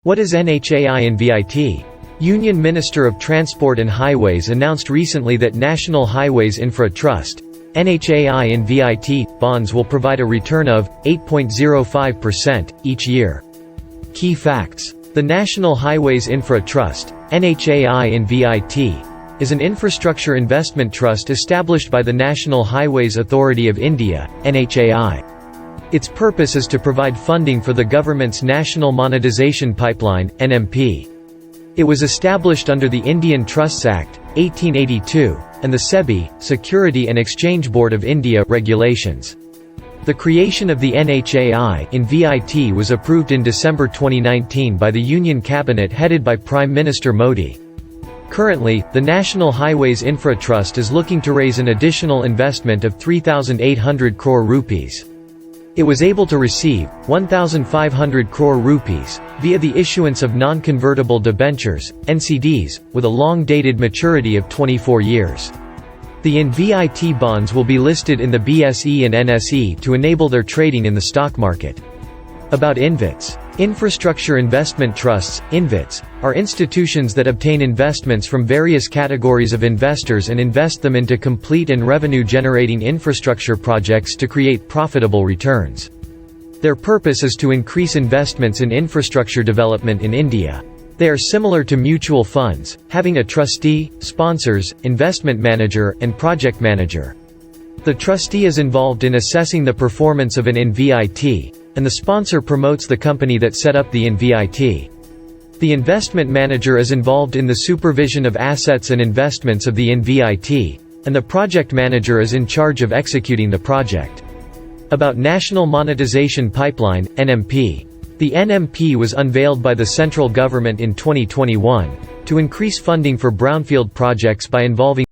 What is NHAI InvIT? Union Minister of Transport and Highways announced recently that National Highways Infra Trust (NHAI InvIT) bonds will provide a return of 8.05% each year. Key facts: the National Highways Infra Trust (NHAI InvIT) is an infrastructure investment trust established by the National Highways Authority of India (NHAI). Its purpose is to provide funding for the government's National Monetization Pipeline (NMP). It was established under the Indian Trusts Act, 1882, and the SEBI, Security and Exchange Board of India, regulations. The creation of the NHAI InvIT was approved in December 2019 by the Union Cabinet headed by Prime Minister Modi. Currently, the National Highways Infra Trust is looking to raise an additional investment of 3,800 crore rupees. It was able to receive 1,500 crore rupees via the issuance of non-convertible debentures (NCDs) with a long-dated maturity of 24 years. The InvIT bonds will be listed in the BSE and NSE to enable their trading in the stock market. About InvITs. Infrastructure investment trusts (InvITs) are institutions that obtain investments from various categories of investors and invest them into complete and revenue-generating infrastructure projects to create profitable returns. Their purpose is to increase investments in infrastructure development in India. They are similar to mutual funds, having a trustee, sponsors, investment manager, and project manager. The trustee is involved in assessing the performance of an InvIT, and the sponsor promotes the company that set up the InvIT. The investment manager is involved in the supervision of assets and investments of the InvIT, and the project manager is in charge of executing the project. About National Monetization Pipeline (NMP). The NMP was unveiled by the central government in 2021 to increase funding for brownfield projects by involving